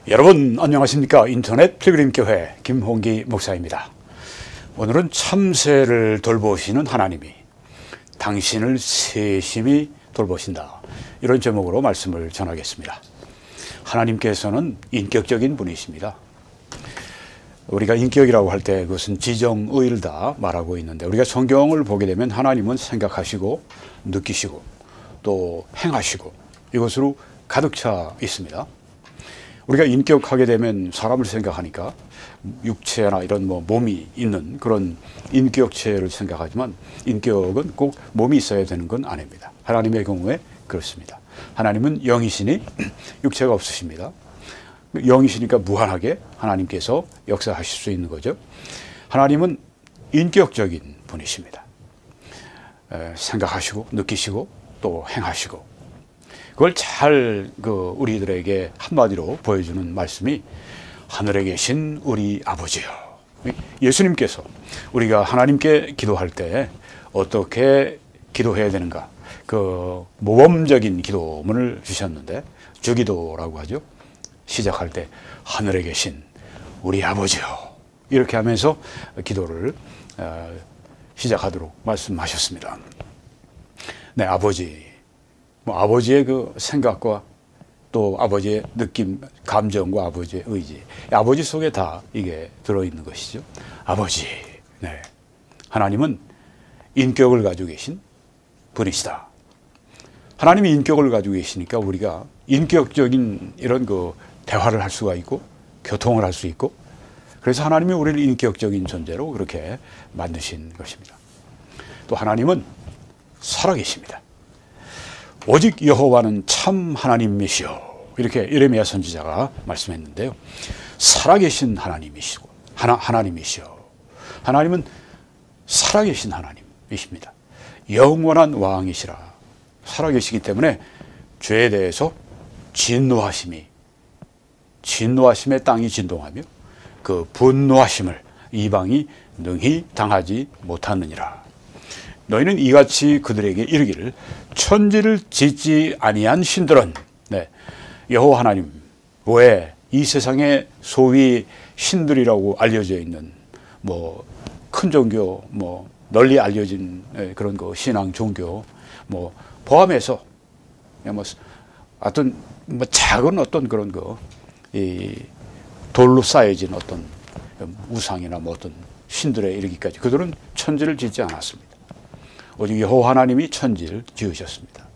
여러분 안녕하십니까? 인터넷 필그림교회 김홍기 목사입니다. 오늘은 참새를 돌보시는 하나님이 당신을 세심히 돌보신다, 이런 제목으로 말씀을 전하겠습니다. 하나님께서는 인격적인 분이십니다. 우리가 인격이라고 할 때 그것은 지정의를 다 말하고 있는데, 우리가 성경을 보게 되면 하나님은 생각하시고 느끼시고 또 행하시고 이것으로 가득 차 있습니다. 우리가 인격하게 되면 사람을 생각하니까 육체나 이런 몸이 있는 그런 인격체를 생각하지만, 인격은 꼭 몸이 있어야 되는 건 아닙니다. 하나님의 경우에 그렇습니다. 하나님은 영이시니 육체가 없으십니다. 영이시니까 무한하게 하나님께서 역사하실 수 있는 거죠. 하나님은 인격적인 분이십니다. 생각하시고 느끼시고 또 행하시고, 그걸 잘 우리들에게 한마디로 보여주는 말씀이 하늘에 계신 우리 아버지요. 예수님께서 우리가 하나님께 기도할 때 어떻게 기도해야 되는가, 그 모범적인 기도문을 주셨는데, 주기도라고 하죠. 시작할 때 하늘에 계신 우리 아버지요, 이렇게 하면서 기도를 시작하도록 말씀하셨습니다. 네, 아버지. 아버지의 그 생각과 또 아버지의 느낌, 감정과 아버지의 의지, 아버지 속에 다 이게 들어있는 것이죠. 아버지. 네. 하나님은 인격을 가지고 계신 분이시다. 하나님이 인격을 가지고 계시니까 우리가 인격적인 이런 대화를 할 수가 있고 교통을 할 수 있고, 그래서 하나님이 우리를 인격적인 존재로 그렇게 만드신 것입니다. 또 하나님은 살아계십니다. 오직 여호와는 참 하나님이시오, 이렇게 예레미야 선지자가 말씀했는데요. 살아계신 하나님이시고 하나님이시오. 하나님은 살아계신 하나님이십니다. 영원한 왕이시라. 살아계시기 때문에 죄에 대해서 진노하심에 땅이 진동하며 그 분노하심을 이방이 능히 당하지 못하느니라. 너희는 이같이 그들에게 이르기를, 천지를 짓지 아니한 신들은, 네, 여호와 하나님 외에 이 세상에 소위 신들이라고 알려져 있는 큰 종교, 널리 알려진 그런 신앙 종교 포함해서 어떤 작은 어떤 그런 이 돌로 쌓여진 어떤 우상이나 어떤 신들에 이르기까지 그들은 천지를 짓지 않았습니다. 오직 여호와 하나님이 천지를 지으셨습니다.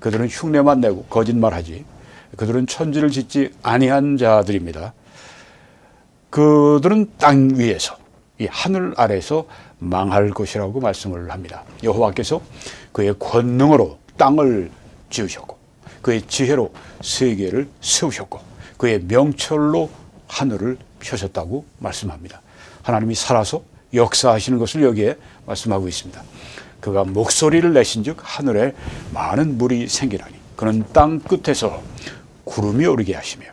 그들은 흉내만 내고 거짓말하지, 그들은 천지를 짓지 아니한 자들입니다. 그들은 땅 위에서, 이 하늘 아래서 망할 것이라고 말씀을 합니다. 여호와께서 그의 권능으로 땅을 지으셨고, 그의 지혜로 세계를 세우셨고, 그의 명철로 하늘을 펴셨다고 말씀합니다. 하나님이 살아서 역사하시는 것을 여기에 말씀하고 있습니다. 그가 목소리를 내신즉 하늘에 많은 물이 생기나니, 그는 땅 끝에서 구름이 오르게 하시며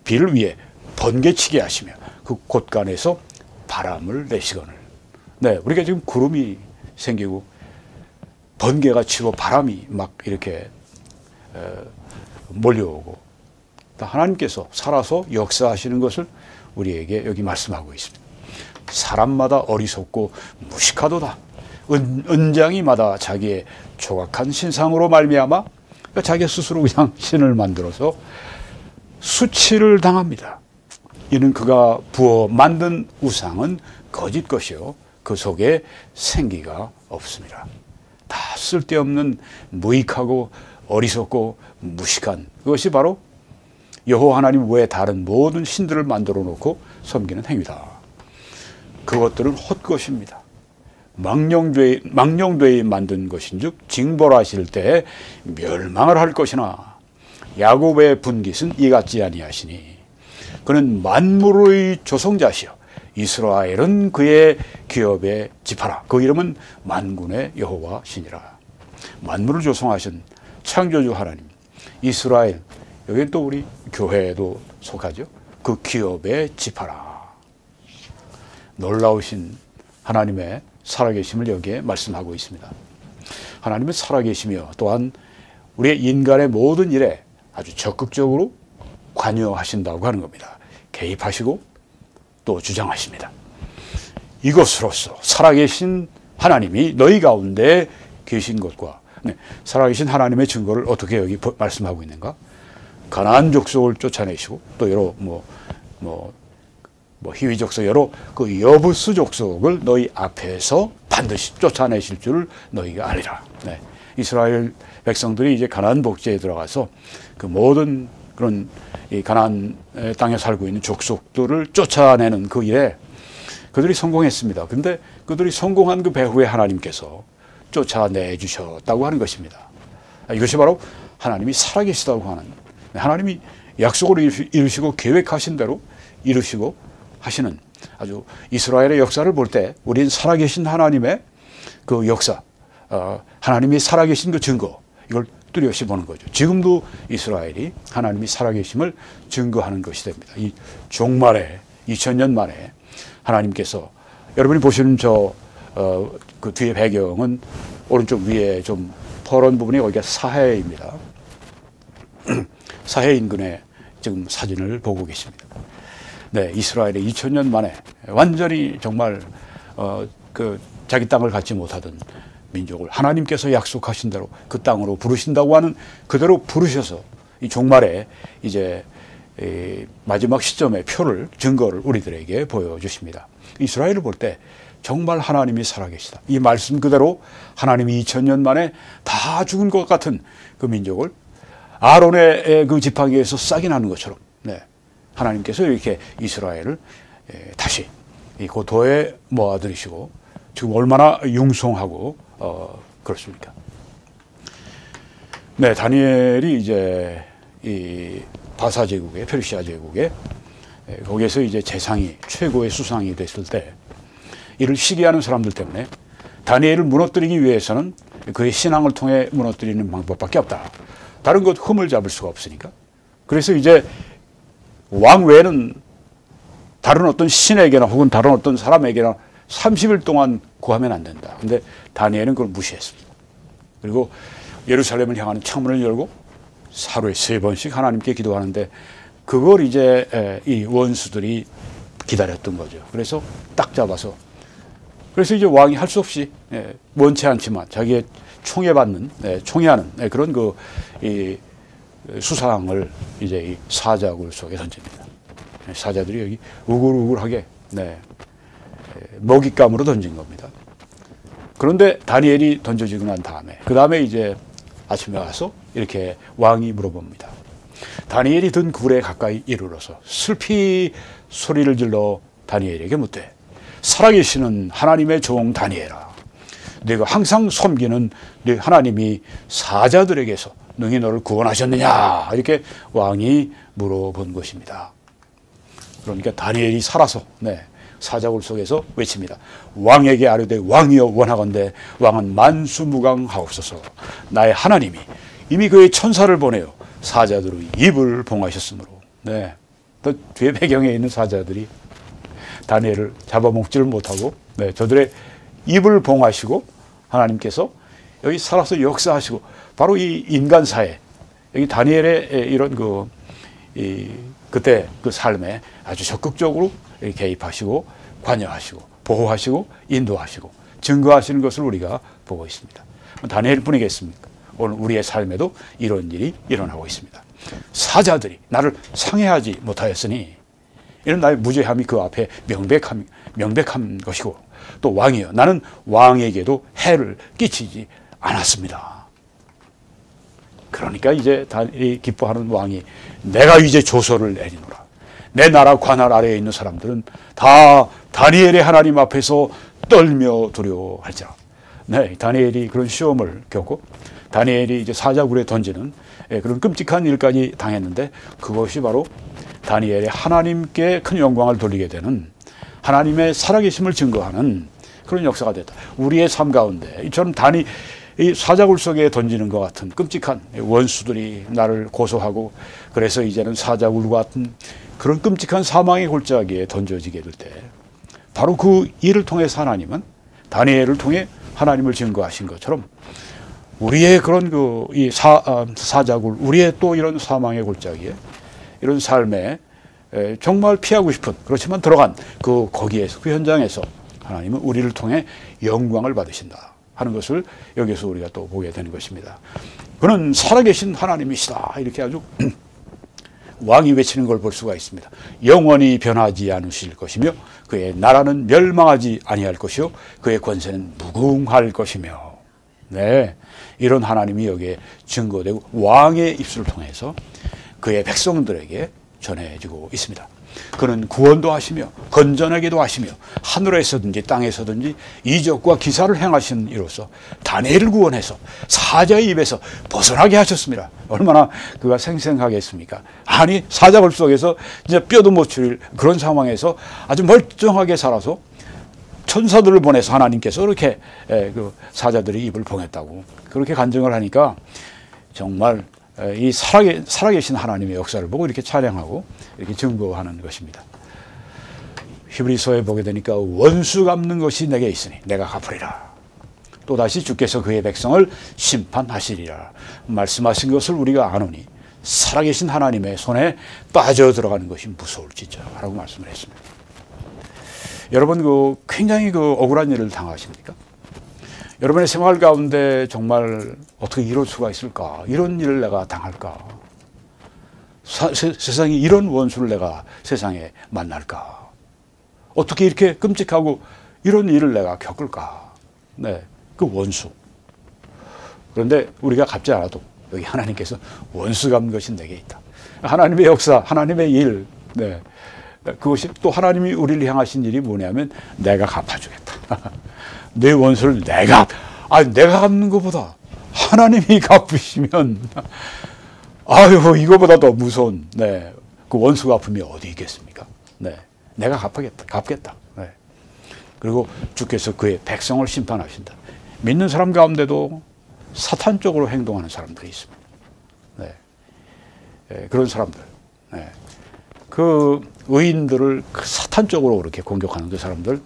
비를 위에 번개치게 하시며 그 곳간에서 바람을 내시거늘. 네, 우리가 지금 구름이 생기고 번개가 치고 바람이 막 이렇게 몰려오고, 하나님께서 살아서 역사하시는 것을 우리에게 여기 말씀하고 있습니다. 사람마다 어리석고 무식하도다. 은장이마다 자기의 조각한 신상으로 말미암아 자기 스스로 그냥 신을 만들어서 수치를 당합니다. 이는 그가 부어 만든 우상은 거짓 것이요 그 속에 생기가 없습니다. 다 쓸데없는 무익하고 어리석고 무식한, 그것이 바로 여호와 하나님 외에 다른 모든 신들을 만들어 놓고 섬기는 행위다. 그것들은 헛것입니다. 망령되이 만든 것인즉 징벌하실 때 멸망을 할 것이나 야곱의 분깃은 이같지 아니하시니 그는 만물의 조성자시여 이스라엘은 그의 기업의 지파라. 그 이름은 만군의 여호와시니라. 만물을 조성하신 창조주 하나님, 이스라엘, 여기 또 우리 교회도 속하죠. 그 기업의 지파라. 놀라우신 하나님의 살아계심을 여기에 말씀하고 있습니다. 하나님은 살아계시며 또한 우리의 인간의 모든 일에 아주 적극적으로 관여하신다고 하는 겁니다. 개입하시고 또 주장하십니다. 이것으로써 살아계신 하나님이 너희 가운데 계신 것과 살아계신 하나님의 증거를 어떻게 여기 말씀하고 있는가? 가나안 족속을 쫓아내시고 또 여러 히위 족속 여러 그 여부스 족속을 너희 앞에서 반드시 쫓아내실 줄 너희가 알리라. 네. 이스라엘 백성들이 이제 가나안 복지에 들어가서 그 모든 그런 이 가나안 땅에 살고 있는 족속들을 쫓아내는 그 일에 그들이 성공했습니다. 근데 그들이 성공한 그 배후에 하나님께서 쫓아내 주셨다고 하는 것입니다. 이것이 바로 하나님이 살아계시다고 하는, 하나님이 약속을 이루시고 계획하신 대로 이루시고 하시는 아주 이스라엘의 역사를 볼 때 우리는 살아계신 하나님의 그 역사, 하나님이 살아계신 그 증거, 이걸 뚜렷이 보는 거죠. 지금도 이스라엘이 하나님이 살아계심을 증거하는 것이 됩니다. 이 종말에 2000년 만에 하나님께서, 여러분이 보시는 그 뒤에 배경은 오른쪽 위에 좀 퍼런 부분이 거기가 사해입니다. 사해 인근에 지금 사진을 보고 계십니다. 네, 이스라엘이 2000년 만에 완전히 정말 그 자기 땅을 갖지 못하던 민족을 하나님께서 약속하신 대로 그 땅으로 부르신다고 하는 그대로 부르셔서 이 종말에 이제 마지막 시점의 표를, 증거를 우리들에게 보여주십니다. 이스라엘을 볼 때 정말 하나님이 살아계시다. 이 말씀 그대로 하나님이 2000년 만에 다 죽은 것 같은 그 민족을 아론의 그 지팡이에서 싹이 나는 것처럼, 네, 하나님께서 이렇게 이스라엘을 다시 이 고토에 모아들이시고 지금 얼마나 융성하고 그렇습니까? 네, 다니엘이 이제 이 바사 제국의, 페르시아 제국의 거기에서 이제 재상이, 최고의 수상이 됐을 때 이를 시기하는 사람들 때문에 다니엘을 무너뜨리기 위해서는 그의 신앙을 통해 무너뜨리는 방법밖에 없다. 다른 것 흠을 잡을 수가 없으니까. 그래서 이제 왕 외에는 다른 어떤 신에게나 혹은 다른 어떤 사람에게나 30일 동안 구하면 안 된다. 근데 다니엘은 그걸 무시했습니다. 그리고 예루살렘을 향하는 창문을 열고 하루에 3번씩 하나님께 기도하는데 그걸 이제 이 원수들이 기다렸던 거죠. 그래서 딱 잡아서, 그래서 이제 왕이 할 수 없이 원치 않지만 자기의 총애하는 그런 이 수상을 이제 이 사자굴 속에 던집니다. 사자들이 여기 우글우글하게 먹잇감으로 던진 겁니다. 그런데 다니엘이 던져지고 난 다음에, 그 다음에 이제 아침에 와서 이렇게 왕이 물어봅니다. 다니엘이 든 굴에 가까이 이르러서 슬피 소리를 질러 다니엘에게 묻되, 살아계시는 하나님의 종 다니엘아, 내가 항상 섬기는 네 하나님이 사자들에게서 능히 너를 구원하셨느냐, 이렇게 왕이 물어본 것입니다. 그러니까 다니엘이 살아서 사자굴 속에서 외칩니다. 왕에게 아뢰되 왕이여 원하건대 왕은 만수무강하옵소서. 나의 하나님이 이미 그의 천사를 보내어 사자들의 입을 봉하셨으므로. 네, 또 뒤에 배경에 있는 사자들이 다니엘을 잡아먹지를 못하고 저들의 입을 봉하시고 하나님께서 여기 살아서 역사하시고, 바로 이 인간사회, 여기 다니엘의 이런 그때 그 삶에 아주 적극적으로 개입하시고 관여하시고 보호하시고 인도하시고 증거하시는 것을 우리가 보고 있습니다. 다니엘뿐이겠습니까? 오늘 우리의 삶에도 이런 일이 일어나고 있습니다. 사자들이 나를 상해하지 못하였으니 이런 나의 무죄함이 그 앞에 명백한 것이고, 또 왕이여 나는 왕에게도 해를 끼치지 않았습니다. 그러니까 이제 기뻐하는 왕이 내가 이제 조서를 내리노라. 내 나라 관할 아래에 있는 사람들은 다 다니엘의 하나님 앞에서 떨며 두려워할지라. 네, 다니엘이 그런 시험을 겪고 다니엘이 이제 사자굴에 던지는 그런 끔찍한 일까지 당했는데, 그것이 바로 다니엘의 하나님께 큰 영광을 돌리게 되는, 하나님의 살아계심을 증거하는 그런 역사가 됐다. 우리의 삶 가운데 이처럼 이 사자굴 속에 던지는 것 같은 끔찍한 원수들이 나를 고소하고, 그래서 이제는 사자굴 같은 그런 끔찍한 사망의 골짜기에 던져지게 될 때, 바로 그 일을 통해서 하나님은 다니엘을 통해 하나님을 증거하신 것처럼 우리의 그런 이 사자굴, 우리의 또 이런 사망의 골짜기에 이런 삶에 정말 피하고 싶은, 그렇지만 들어간 거기에서, 그 현장에서 하나님은 우리를 통해 영광을 받으신다 하는 것을 여기서 우리가 또 보게 되는 것입니다. 그는 살아계신 하나님이시다, 이렇게 아주 왕이 외치는 걸 볼 수가 있습니다. 영원히 변하지 않으실 것이며 그의 나라는 멸망하지 아니할 것이요 그의 권세는 무궁할 것이며. 네, 이런 하나님이 여기에 증거되고 왕의 입술을 통해서 그의 백성들에게 전해지고 있습니다. 그는 구원도 하시며 건전하게도 하시며 하늘에서든지 땅에서든지 이적과 기사를 행하신 이로써 다니엘을 구원해서 사자의 입에서 벗어나게 하셨습니다. 얼마나 그가 생생하겠습니까? 아니, 사자굴 속에서 이제 뼈도 못 추릴 그런 상황에서 아주 멀쩡하게 살아서 천사들을 보내서 하나님께서 이렇게 그 사자들이 입을 봉했다고 그렇게 간증을 하니까 정말 이 살아계신 하나님의 역사를 보고 이렇게 찬양하고 이렇게 증거하는 것입니다. 히브리서에 보게 되니까 원수 갚는 것이 내게 있으니 내가 갚으리라. 또다시 주께서 그의 백성을 심판하시리라. 말씀하신 것을 우리가 아노니 살아계신 하나님의 손에 빠져 들어가는 것이 무서울지죠 라고 말씀을 했습니다. 여러분, 굉장히 억울한 일을 당하십니까? 여러분의 생활 가운데 정말 어떻게 이럴 수가 있을까? 이런 일을 내가 당할까? 세상에 이런 원수를 내가 세상에 만날까? 어떻게 이렇게 끔찍하고 이런 일을 내가 겪을까? 네, 그 원수. 그런데 우리가 갚지 않아도 여기 하나님께서 원수 갚는 것이 내게 있다. 하나님의 역사, 하나님의 일, 네, 그것이 또 하나님이 우리를 향하신 일이 뭐냐면 내가 갚아주겠다. 내 원수를 내가 갚는 것보다 하나님이 갚으시면 아유, 이거보다 더 무서운 그 원수 갚음이 어디 있겠습니까? 네, 내가 갚겠다. 네. 그리고 주께서 그의 백성을 심판하신다. 믿는 사람 가운데도 사탄적으로 행동하는 사람들이 있습니다. 네. 그런 사람들, 네. 그 의인들을 사탄적으로 그렇게 공격하는 그 사람들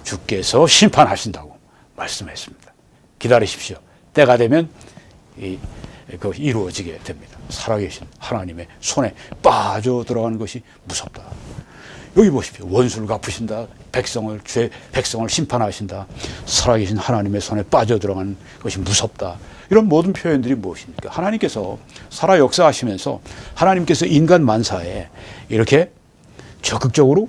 주께서 심판하신다고 말씀했습니다. 기다리십시오. 때가 되면 이루어지게 됩니다. 살아계신 하나님의 손에 빠져 들어가는 것이 무섭다. 여기 보십시오. 원수를 갚으신다. 백성을 심판하신다. 살아계신 하나님의 손에 빠져 들어가는 것이 무섭다. 이런 모든 표현들이 무엇입니까? 하나님께서 살아 역사하시면서 하나님께서 인간 만사에 이렇게 적극적으로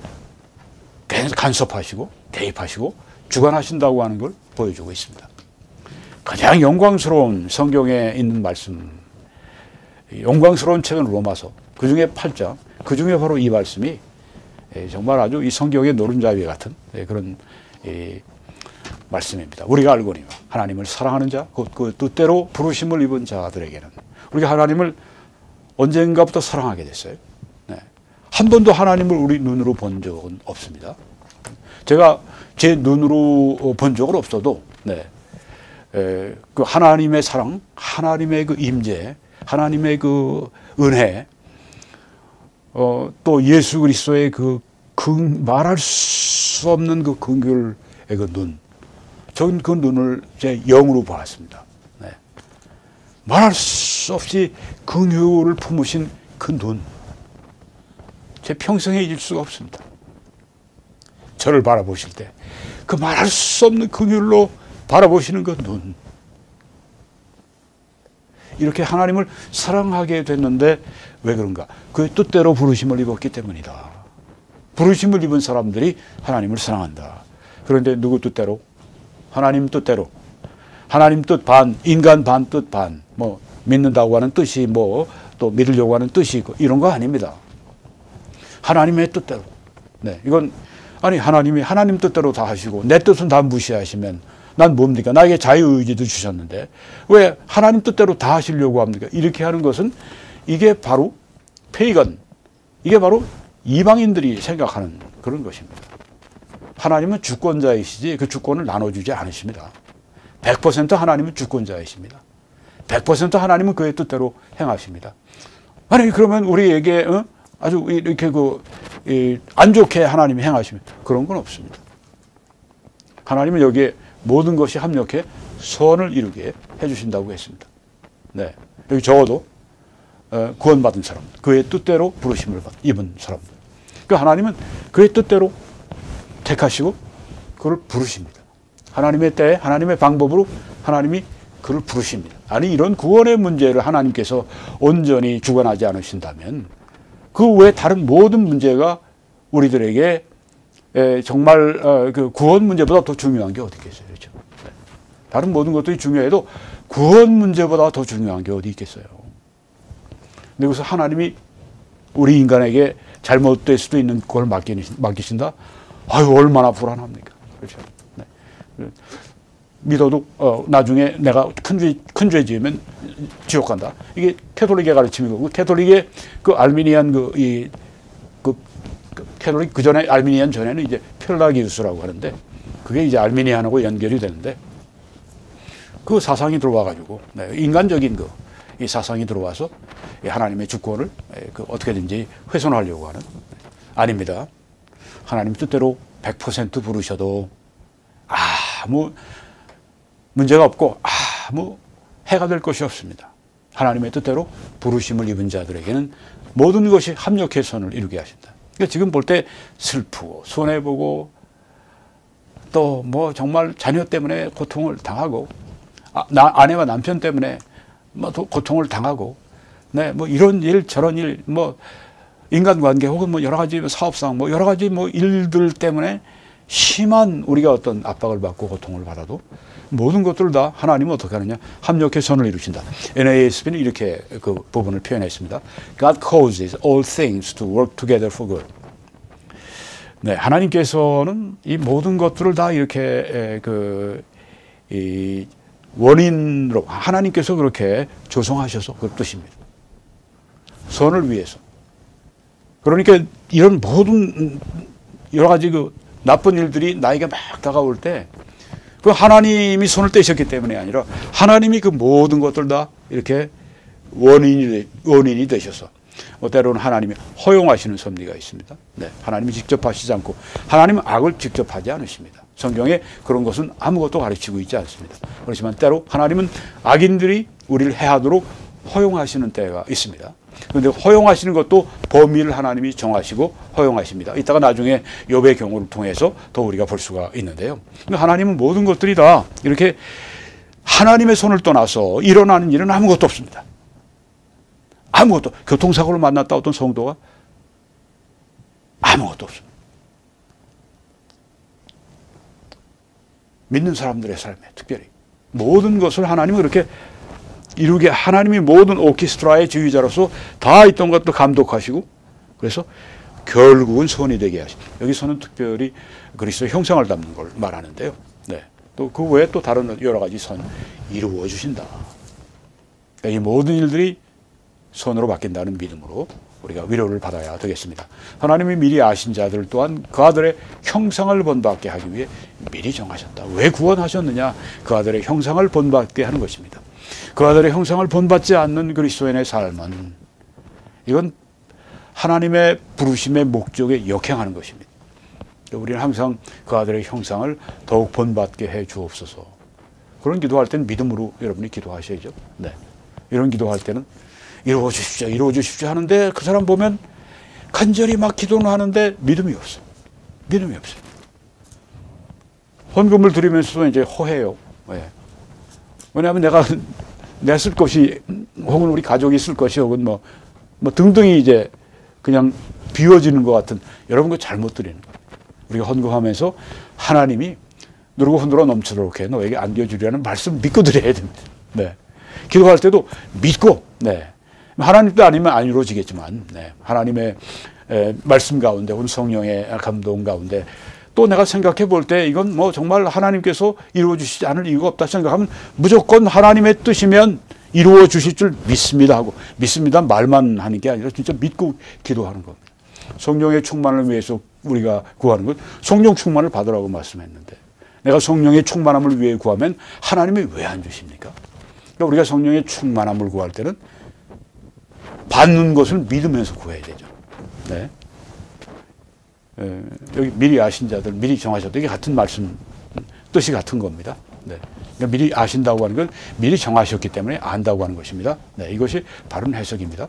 간섭하시고 개입하시고 주관하신다고 하는 걸 보여주고 있습니다. 가장 영광스러운 성경에 있는 말씀, 영광스러운 책은 로마서, 그 중에 8장, 그 중에 바로 이 말씀이 정말 아주 이 성경의 노른자위 같은 그런 말씀입니다. 우리가 알거니와 하나님을 사랑하는 자, 그 뜻대로 부르심을 입은 자들에게는 우리가 하나님을 언젠가부터 사랑하게 됐어요. 네. 한 번도 하나님을 우리 눈으로 본 적은 없습니다. 제가 제 눈으로 본 적은 없어도 그 하나님의 사랑, 하나님의 그 임재, 하나님의 그 은혜, 또 예수 그리스도의 말할 수 없는 그 긍휼의 그 눈, 저는 그 눈을 제 영으로 보았습니다. 네. 말할 수 없이 긍휼을 품으신 그 눈, 제 평생에 잊을 수가 없습니다. 저를 바라보실 때 그 말할 수 없는 긍휼로 바라보시는 그 눈, 이렇게 하나님을 사랑하게 됐는데 왜 그런가? 그의 뜻대로 부르심을 입었기 때문이다. 부르심을 입은 사람들이 하나님을 사랑한다. 그런데 누구 뜻대로? 하나님 뜻대로. 하나님 뜻 반, 인간 반, 뜻 반. 뭐 믿는다고 하는 뜻이 또 믿으려고 하는 뜻이 있고 이런 거 아닙니다. 하나님의 뜻대로. 네, 이건 하나님이 하나님 뜻대로 다 하시고 내 뜻은 다 무시하시면 난 뭡니까? 나에게 자유의지도 주셨는데 왜 하나님 뜻대로 다 하시려고 합니까? 이렇게 하는 것은 이게 바로 페이건, 이게 바로 이방인들이 생각하는 그런 것입니다. 하나님은 주권자이시지 그 주권을 나눠주지 않으십니다. 100% 하나님은 주권자이십니다. 100% 하나님은 그의 뜻대로 행하십니다. 그러면 우리에게 아주 이렇게 안 좋게 하나님이 행하시면 그런 건 없습니다. 하나님은 여기에 모든 것이 합력해 선을 이루게 해주신다고 했습니다. 네. 여기 적어도 구원받은 사람, 그의 뜻대로 부르심을 입은 사람들. 그 하나님은 그의 뜻대로 택하시고 그를 부르십니다. 하나님의 때에 하나님의 방법으로 하나님이 그를 부르십니다. 아니 이런 구원의 문제를 하나님께서 온전히 주관하지 않으신다면 그 외에 다른 모든 문제가 우리들에게 정말 그 구원 문제보다 더 중요한 게 어디 있겠어요? 그렇죠? 다른 모든 것들이 중요해도 구원 문제보다 더 중요한 게 어디 있겠어요? 근데 그래서 하나님이 우리 인간에게 잘못될 수도 있는 그걸 맡기신다? 아유, 얼마나 불안합니까? 그렇죠? 네. 믿어도 나중에 내가 큰 죄 지으면 지옥 간다. 이게 캐톨릭의 가르침이고, 캐톨릭의 그 알미니안 캐톨릭 그 전에 알미니안 전에는 이제 펠라기우스라고 하는데 그게 이제 알미니안하고 연결이 되는데 그 사상이 들어와가지고 인간적인 이 사상이 들어와서 하나님의 주권을 어떻게든지 훼손하려고 하는. 아닙니다. 하나님 뜻대로 100% 부르셔도 아무 문제가 없고 아무 해가 될 것이 없습니다. 하나님의 뜻대로 부르심을 입은 자들에게는 모든 것이 합력해 선을 이루게 하신다. 그러니까 지금 볼 때 슬프고 손해보고 또 뭐 정말 자녀 때문에 고통을 당하고 아내와 남편 때문에 뭐 고통을 당하고 네, 뭐 이런 일 저런 일 뭐 인간관계 혹은 뭐 여러 가지 사업상 뭐 여러 가지 뭐 일들 때문에 심한 우리가 어떤 압박을 받고 고통을 받아도 모든 것들을 다 하나님은 어떻게 하느냐? 합력해 선을 이루신다. NASB는 이렇게 그 부분을 표현했습니다. God causes all things to work together for good. 네, 하나님께서는 이 모든 것들을 다 이렇게 이 원인으로 하나님께서 그렇게 조성하셔서 그 뜻입니다. 선을 위해서. 그러니까 이런 모든 여러 가지 그 나쁜 일들이 나에게 막 다가올 때 그 하나님이 손을 떼셨기 때문에 아니라 하나님이 그 모든 것들 다 이렇게 원인이 되셔서 때로는 하나님이 허용하시는 섭리가 있습니다. 네, 하나님이 직접 하시지 않고 하나님은 악을 직접 하지 않으십니다. 성경에 그런 것은 아무것도 가르치고 있지 않습니다. 그렇지만 때로 하나님은 악인들이 우리를 해하도록 허용하시는 때가 있습니다. 그런데 허용하시는 것도 범위를 하나님이 정하시고 허용하십니다. 이따가 나중에 욥의 경우를 통해서 더 우리가 볼 수가 있는데요. 하나님은 모든 것들이 다 이렇게 하나님의 손을 떠나서 일어나는 일은 아무것도 없습니다. 아무것도. 교통사고를 만났다 어떤 성도가 아무것도 없습니다. 믿는 사람들의 삶에 특별히 모든 것을 하나님은 그렇게 이루게 하나님이 모든 오케스트라의 지휘자로서 다 있던 것도 감독하시고 그래서 결국은 선이 되게 하십니다. 여기서는 특별히 그리스도의 형상을 담는 걸 말하는데요. 네. 또 그 외에 또 다른 여러 가지 선 이루어 주신다. 그러니까 이 모든 일들이 선으로 바뀐다는 믿음으로 우리가 위로를 받아야 되겠습니다. 하나님이 미리 아신 자들 또한 그 아들의 형상을 본받게 하기 위해 미리 정하셨다. 왜 구원하셨느냐? 그 아들의 형상을 본받게 하는 것입니다. 그 아들의 형상을 본받지 않는 그리스도인의 삶은 이건 하나님의 부르심의 목적에 역행하는 것입니다. 우리는 항상 그 아들의 형상을 더욱 본받게 해 주옵소서. 그런 기도할 때는 믿음으로 여러분이 기도하셔야죠. 네. 이런 기도할 때는 이루어 주십시오 하는데 그 사람 보면 간절히 막 기도는 하는데 믿음이 없어요. 믿음이 없어요. 헌금을 드리면서도 이제 허해요. 네. 왜냐하면 내가 쓸 것이 혹은 우리 가족이 쓸 것이 혹은 뭐 등등이 이제 그냥 비워지는 것 같은 여러분 그 잘못 드리는 거예요. 우리가 헌금하면서 하나님이 누르고 흔들어 넘치도록 해 너에게 안겨주리라는 말씀 믿고 드려야 됩니다. 네. 기도할 때도 믿고 네. 하나님도 아니면 안 이루어지겠지만 네. 하나님의 말씀 가운데 혹은 성령의 감동 가운데 또 내가 생각해 볼 때 이건 뭐 정말 하나님께서 이루어 주시지 않을 이유가 없다 생각하면 무조건 하나님의 뜻이면 이루어 주실 줄 믿습니다 하고 믿습니다 말만 하는 게 아니라 진짜 믿고 기도하는 겁니다. 성령의 충만을 위해서 우리가 구하는 것 성령 충만을 받으라고 말씀했는데 내가 성령의 충만함을 위해 구하면 하나님이 왜 안 주십니까? 그러니까 우리가 성령의 충만함을 구할 때는 받는 것을 믿으면서 구해야 되죠. 네. 여기 미리 아신 자들, 미리 정하셨다. 이게 같은 말씀, 뜻이 같은 겁니다. 네. 그러니까 미리 아신다고 하는 건 미리 정하셨기 때문에 안다고 하는 것입니다. 네. 이것이 바른 해석입니다.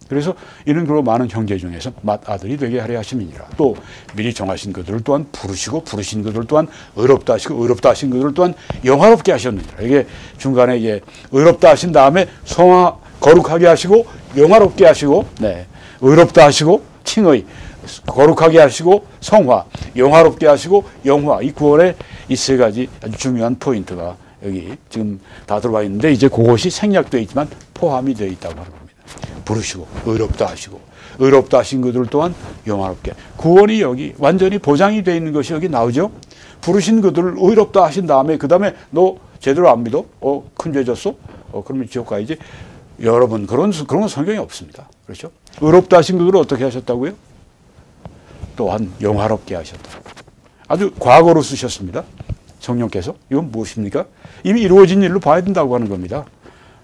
그래서 이는 그로 많은 형제 중에서 맏아들이 되게 하려 하심이니라. 또 미리 정하신 그들을 또한 부르시고 부르신 그들 또한 의롭다 하시고 의롭다 하신 그들 또한 영화롭게 하셨느니라. 이게 중간에 이제 의롭다 하신 다음에 성화 거룩하게 하시고 영화롭게 하시고 네. 의롭다 하시고 칭의 거룩하게 하시고 성화 영화롭게 하시고 영화 이 구원의 이 세 가지 아주 중요한 포인트가 여기 지금 다 들어와 있는데 이제 그것이 생략되어 있지만 포함이 되어 있다고 하는 겁니다. 부르시고 의롭다 하시고 의롭다 하신 그들 또한 영화롭게 구원이 여기 완전히 보장이 되어 있는 것이 여기 나오죠. 부르신 그들을 의롭다 하신 다음에 그 다음에 너 제대로 안 믿어? 큰 죄 졌어? 그러면 지옥 가야지. 여러분 그런 성경이 없습니다. 그렇죠? 의롭다 하신 그들을 어떻게 하셨다고요? 또한 영화롭게 하셨다. 아주 과거로 쓰셨습니다. 성령께서. 이건 무엇입니까? 이미 이루어진 일로 봐야 된다고 하는 겁니다.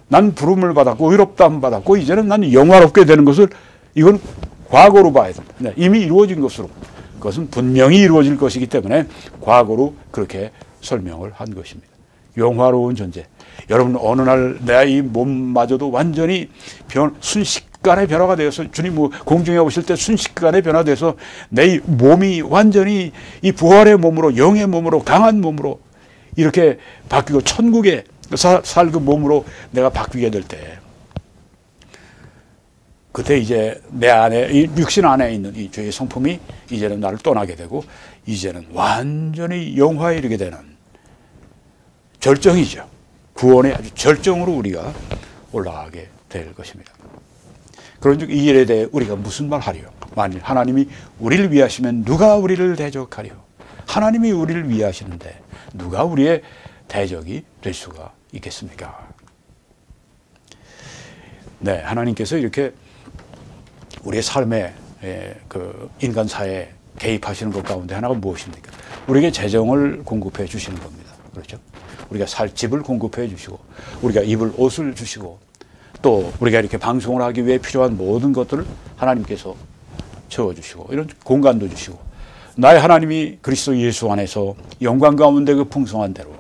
난 부름을 받았고 의롭다함 받았고 이제는 난 영화롭게 되는 것을 이건 과거로 봐야 됩니다. 네, 이미 이루어진 것으로. 그것은 분명히 이루어질 것이기 때문에 과거로 그렇게 설명을 한 것입니다. 영화로운 존재. 여러분 어느 날 내 이 몸마저도 완전히 순식간에 변화가 되어서 주님 공중에 오실 때 순식간에 변화돼서 내 이 몸이 완전히 이 부활의 몸으로 영의 몸으로 강한 몸으로 이렇게 바뀌고 천국에 살 그 몸으로 내가 바뀌게 될 때 그때 이제 내 안에 이 육신 안에 있는 이 죄의 성품이 이제는 나를 떠나게 되고 이제는 완전히 영화에 이르게 되는 절정이죠. 구원의 아주 절정으로 우리가 올라가게 될 것입니다. 그런즉 이 일에 대해 우리가 무슨 말 하리요? 만일 하나님이 우리를 위하시면 누가 우리를 대적하리요? 하나님이 우리를 위하시는데 누가 우리의 대적이 될 수가 있겠습니까? 네, 하나님께서 이렇게 우리의 삶에 그 인간사에 개입하시는 것 가운데 하나가 무엇입니까? 우리에게 재정을 공급해 주시는 겁니다. 그렇죠? 우리가 살 집을 공급해 주시고 우리가 입을 옷을 주시고 또 우리가 이렇게 방송을 하기 위해 필요한 모든 것들을 하나님께서 채워주시고 이런 공간도 주시고 나의 하나님이 그리스도 예수 안에서 영광 가운데 그 풍성한 대로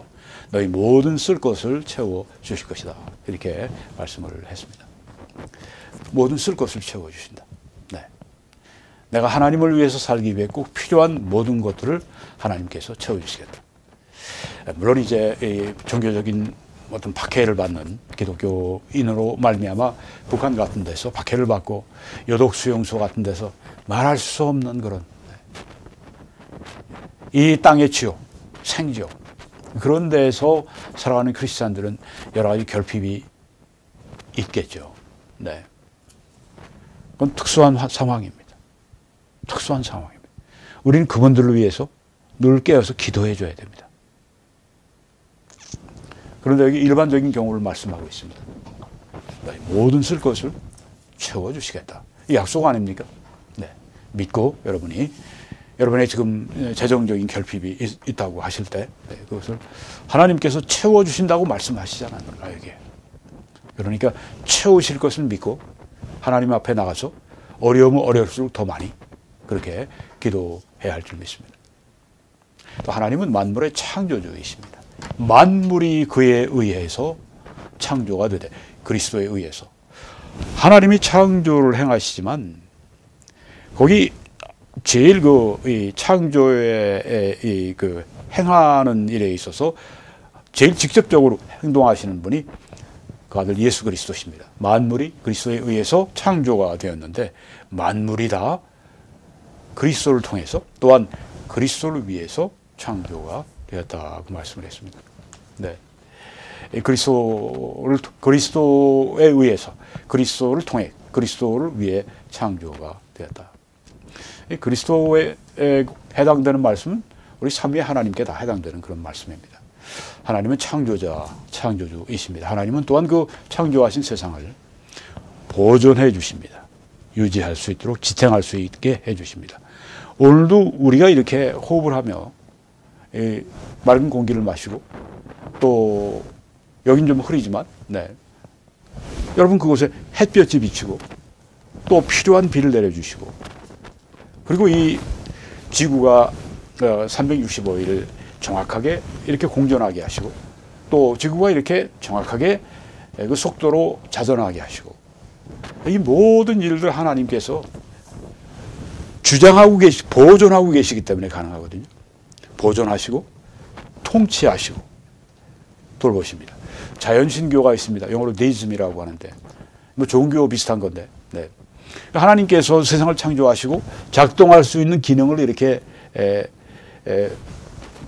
너희 모든 쓸 것을 채워주실 것이다. 이렇게 말씀을 했습니다. 모든 쓸 것을 채워주신다. 네. 내가 하나님을 위해서 살기 위해 꼭 필요한 모든 것들을 하나님께서 채워주시겠다. 물론 이제 이 종교적인 어떤 박해를 받는 기독교인으로 말미암아 북한 같은 데서 박해를 받고 여독 수용소 같은 데서 말할 수 없는 그런 이 땅의 지옥, 생지옥 그런 데서 살아가는 크리스찬들은 여러 가지 결핍이 있겠죠. 네, 그건 특수한 상황입니다. 특수한 상황입니다. 우리는 그분들을 위해서 늘 깨어서 기도해 줘야 됩니다. 그런데 여기 일반적인 경우를 말씀하고 있습니다. 모든 쓸 것을 채워주시겠다. 이 약속 아닙니까? 네. 믿고 여러분의 지금 재정적인 결핍이 있다고 하실 때 그것을 하나님께서 채워주신다고 말씀하시잖아요. 나에게. 그러니까 채우실 것을 믿고 하나님 앞에 나가서 어려우면 어려울수록 더 많이 그렇게 기도해야 할 줄 믿습니다. 또 하나님은 만물의 창조주이십니다. 만물이 그에 의해서 창조가 되되 그리스도에 의해서 하나님이 창조를 행하시지만 거기 제일 이 창조의 그 행하는 일에 있어서 제일 직접적으로 행동하시는 분이 그 아들 예수 그리스도십니다. 만물이 그리스도에 의해서 창조가 되었는데 만물이 다 그리스도를 통해서 또한 그리스도를 위해서 창조가 되었다고 말씀을 했습니다. 네. 그리스도에 의해서 그리스도를 통해 그리스도를 위해 창조가 되었다. 그리스도에 해당되는 말씀은 우리 삼위의 하나님께 다 해당되는 그런 말씀입니다. 하나님은 창조주이십니다. 하나님은 또한 그 창조하신 세상을 보존해 주십니다. 유지할 수 있도록 지탱할 수 있게 해 주십니다. 오늘도 우리가 이렇게 호흡을 하며 맑은 공기를 마시고 또 여긴 좀 흐리지만 여러분 그곳에 햇볕이 비치고 또 필요한 비를 내려주시고 그리고 이 지구가 365일 정확하게 이렇게 공전하게 하시고 또 지구가 이렇게 정확하게 그 속도로 자전하게 하시고 이 모든 일들 하나님께서 주장하고 보존하고 계시기 때문에 가능하거든요. 보존하시고 통치하시고 돌보십니다. 자연신교가 있습니다. 영어로 데이즘이라고 하는데 뭐 종교 비슷한 건데 네. 하나님께서 세상을 창조하시고 작동할 수 있는 기능을 이렇게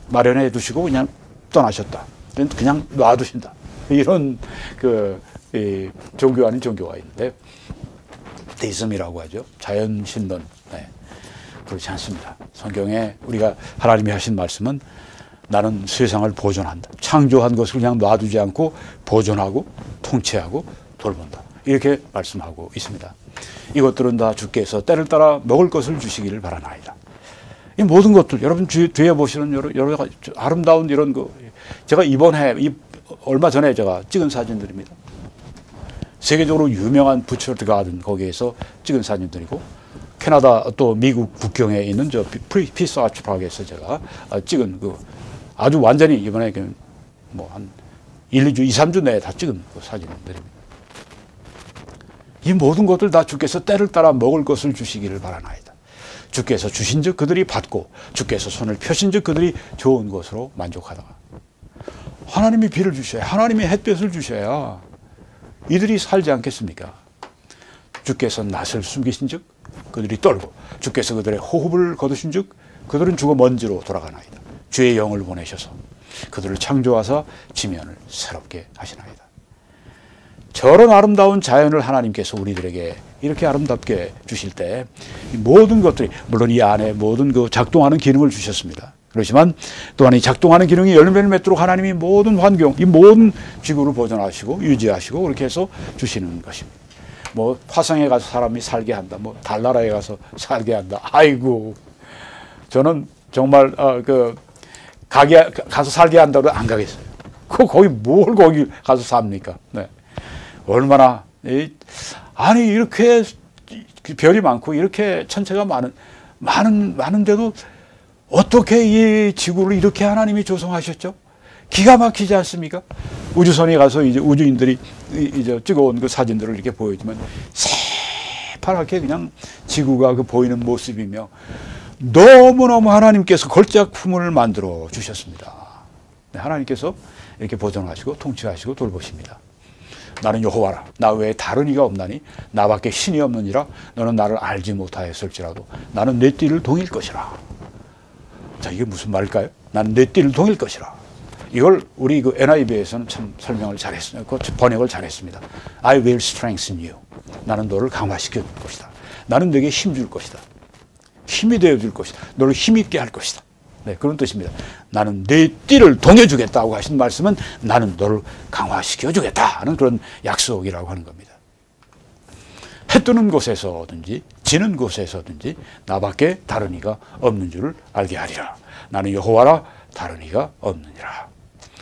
마련해 두시고 그냥 떠나셨다. 그냥 놔두신다. 이런 종교 아닌 종교가 있는데 데이즘이라고 하죠. 자연신론. 네. 그렇지 않습니다. 성경에 우리가 하나님이 하신 말씀은 나는 세상을 보존한다. 창조한 것을 그냥 놔두지 않고 보존하고 통치하고 돌본다. 이렇게 말씀하고 있습니다. 이것들은 다 주께서 때를 따라 먹을 것을 주시기를 바라나이다. 이 모든 것들 여러분 뒤에 보시는 여러 가지 아름다운 이런 거 제가 이번에 얼마 전에 제가 찍은 사진들입니다. 세계적으로 유명한 부처트 가든 거기에서 찍은 사진들이고 캐나다 또 미국 국경에 있는 저 피스 아치 파크에서 제가 찍은 그 아주 완전히 이번에 뭐 한 1, 2주, 2, 3주 내에 다 찍은 그 사진들입니다. 이 모든 것들 다 주께서 때를 따라 먹을 것을 주시기를 바라나이다. 주께서 주신 즉 그들이 받고 주께서 손을 펴신 즉 그들이 좋은 것으로 만족하다가 하나님이 비를 주셔야 하나님이 햇볕을 주셔야 이들이 살지 않겠습니까? 주께서 낯을 숨기신 즉 그들이 떨고 주께서 그들의 호흡을 거두신 즉 그들은 죽어 먼지로 돌아가나이다. 주의 영을 보내셔서 그들을 창조하사 지면을 새롭게 하시나이다. 저런 아름다운 자연을 하나님께서 우리들에게 이렇게 아름답게 주실 때 모든 것들이 물론 이 안에 모든 그 작동하는 기능을 주셨습니다. 그렇지만 또한 이 작동하는 기능이 열매를 맺도록 하나님이 모든 환경, 이 모든 지구를 보존하시고 유지하시고 그렇게 해서 주시는 것입니다. 뭐 화성에 가서 사람이 살게 한다, 뭐 달나라에 가서 살게 한다. 아이고, 저는 정말 가서 살게 한다고 안 가겠어요. 거기 뭘 거기 가서 삽니까? 네. 얼마나 아니 이렇게 별이 많고 이렇게 천체가 많은데도 어떻게 이 지구를 이렇게 하나님이 조성하셨죠? 기가 막히지 않습니까? 우주선에 가서 이제 우주인들이 이제 찍어온 그 사진들을 이렇게 보여주면 새파랗게 그냥 지구가 그 보이는 모습이며 너무너무 하나님께서 걸작품을 만들어 주셨습니다. 네, 하나님께서 이렇게 보존하시고 통치하시고 돌보십니다. 나는 여호와라. 나 외에 다른 이가 없나니 나밖에 신이 없느니라. 너는 나를 알지 못하였을지라도 나는 내 띠를 동일 것이라. 자, 이게 무슨 말일까요? 나는 내 띠를 동일 것이라. 이걸 우리 그 NIV에서는 참 설명을 잘했습니다. 그 번역을 잘했습니다. I will strengthen you. 나는 너를 강화시켜 줄 것이다. 나는 너에게 힘 줄 것이다. 힘이 되어 줄 것이다. 너를 힘있게 할 것이다. 네, 그런 뜻입니다. 나는 내 띠를 동여주겠다고 하신 말씀은 나는 너를 강화시켜 주겠다 하는 그런 약속이라고 하는 겁니다. 해 뜨는 곳에서든지 지는 곳에서든지 나밖에 다른 이가 없는 줄을 알게 하리라. 나는 여호와라 다른 이가 없느니라.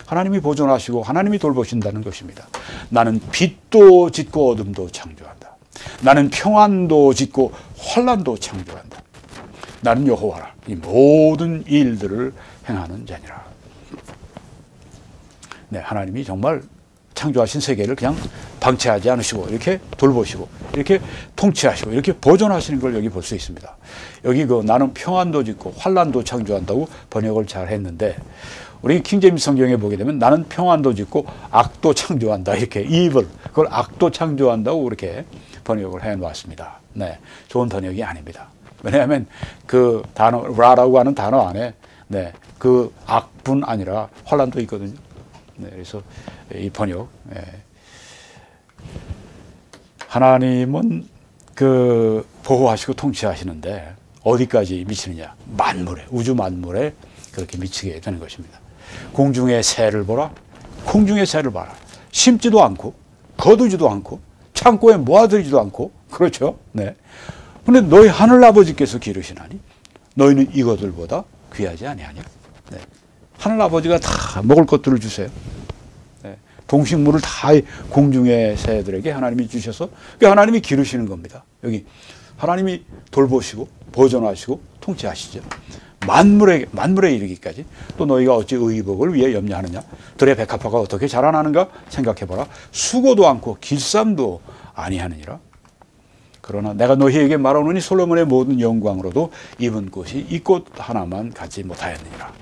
하나님이 보존하시고 하나님이 돌보신다는 것입니다. 나는 빛도 짓고 어둠도 창조한다. 나는 평안도 짓고 환난도 창조한다. 나는 여호와라. 이 모든 일들을 행하는 자니라. 네, 하나님이 정말 창조하신 세계를 그냥 방치하지 않으시고 이렇게 돌보시고 이렇게 통치하시고 이렇게 보존하시는 걸 여기 볼 수 있습니다. 여기 나는 평안도 짓고 환난도 창조한다고 번역을 잘 했는데 우리 킹제임스 성경에 보게 되면 나는 평안도 짓고 악도 창조한다 이렇게 evil 그걸 악도 창조한다고 그렇게 번역을 해 놓았습니다. 네, 좋은 번역이 아닙니다. 왜냐하면 그 단어 라라고 하는 단어 안에 네, 그 악뿐 아니라 환난도 있거든요. 네, 그래서 이 번역 하나님은 그 보호하시고 통치하시는데 어디까지 미치느냐? 만물에 우주 만물에 그렇게 미치게 되는 것입니다. 공중의 새를 보라. 공중의 새를 봐라. 심지도 않고 거두지도 않고 창고에 모아두지도 않고 그렇죠. 네. 근데 너희 하늘 아버지께서 기르시나니 너희는 이것들보다 귀하지 아니하냐? 네. 하늘 아버지가 다 먹을 것들을 주세요. 네. 동식물을 다 공중의 새들에게 하나님이 주셔서 하나님이 기르시는 겁니다. 여기 하나님이 돌보시고 보존하시고 통치하시죠. 만물에 이르기까지 또 너희가 어찌 의복을 위해 염려하느냐. 들의 백합화가 어떻게 자라나는가 생각해보라. 수고도 않고 길쌈도 아니하느니라. 그러나 내가 너희에게 말하노니 솔로몬의 모든 영광으로도 입은 꽃이 이 꽃 하나만 갖지 못하였느니라.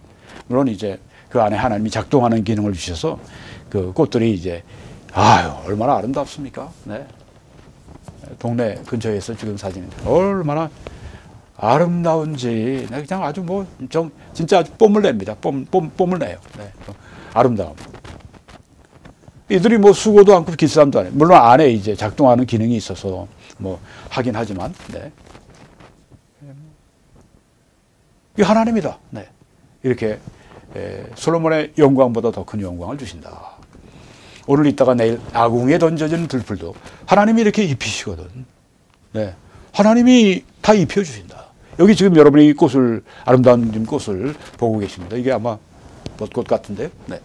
물론 이제 그 안에 하나님이 작동하는 기능을 주셔서 그 꽃들이 이제 얼마나 아름답습니까? 네. 동네 근처에서 찍은 사진인데 얼마나 아름다운지 그냥 아주 진짜 아주 뽐을 냅니다. 뽐을 내요. 네. 아름다움. 이들이 수고도 않고 길쌈도 안 해요. 물론 안에 이제 작동하는 기능이 있어서 하긴 하지만, 네. 이 하나님이다. 네. 이렇게 솔로몬의 영광보다 더 큰 영광을 주신다. 오늘 있다가 내일 아궁이에 던져지는 들풀도 하나님이 이렇게 입히시거든. 네. 하나님이 다 입혀주신다. 여기 지금 여러분이 이 꽃을, 아름다운 꽃을 보고 계십니다. 이게 아마 벚꽃 같은데요. 네.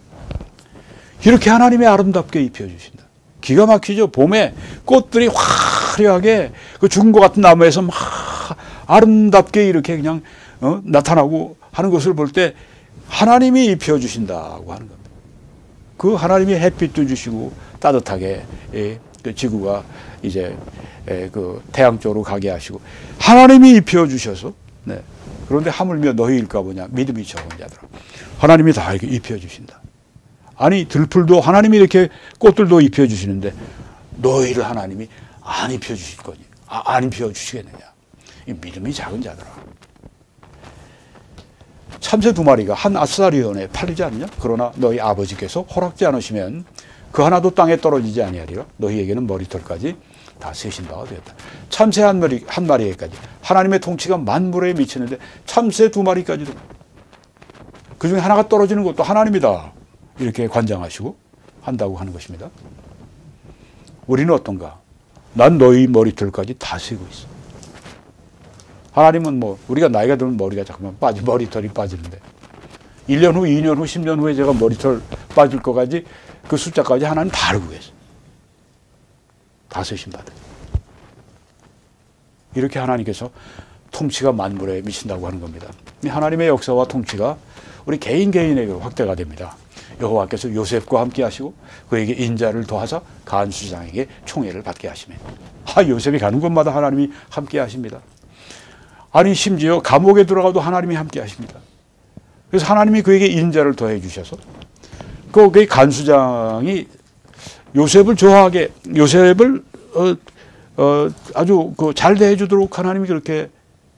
이렇게 하나님이 아름답게 입혀주신다. 기가 막히죠. 봄에 꽃들이 화려하게 그 죽은 것 같은 나무에서 막 아름답게 이렇게 그냥 나타나고 하는 것을 볼 때 하나님이 입혀주신다고 하는 겁니다. 그 하나님이 햇빛도 주시고 따뜻하게 그 지구가 이제 그 태양 쪽으로 가게 하시고 하나님이 입혀주셔서, 네. 그런데 하물며 너희일까 보냐 믿음이 적은 자들아. 하나님이 다 이렇게 입혀주신다. 아니 들풀도 하나님이 이렇게 꽃들도 입혀주시는데 너희를 하나님이 안 입혀주실 거니? 안 입혀주시겠느냐? 이 믿음이 작은 자들아. 참새 2마리가 한 아스라리온에 팔리지 않느냐? 그러나 너희 아버지께서 허락지 않으시면 그 하나도 땅에 떨어지지 아니하리라. 너희에게는 머리털까지 다 세신 바가 되었다. 참새 한 마리에까지 하나님의 통치가 만물에 미치는데 참새 2마리까지도 그 중에 하나가 떨어지는 것도 하나님이다. 이렇게 관장하시고 한다고 하는 것입니다. 우리는 어떤가? 난 너희 머리털까지 다 세고 있어. 하나님은 우리가 나이가 들면 머리가 자꾸만 머리털이 빠지는데 1년 후, 2년 후, 10년 후에 제가 머리털 빠질 것까지 그 숫자까지 하나님 다 알고 계세요. 다 세신 바들. 이렇게 하나님께서 통치가 만물에 미친다고 하는 겁니다. 하나님의 역사와 통치가 우리 개인에게 확대가 됩니다. 여호와께서 요셉과 함께 하시고 그에게 인자를 더하사 간수장에게 총애를 받게 하시며 요셉이 가는 곳마다 하나님이 함께 하십니다. 아니 심지어 감옥에 들어가도 하나님이 함께 하십니다. 그래서 하나님이 그에게 인자를 더해 주셔서 그 간수장이 요셉을 좋아하게 요셉을 아주 잘 대해 주도록 하나님이 그렇게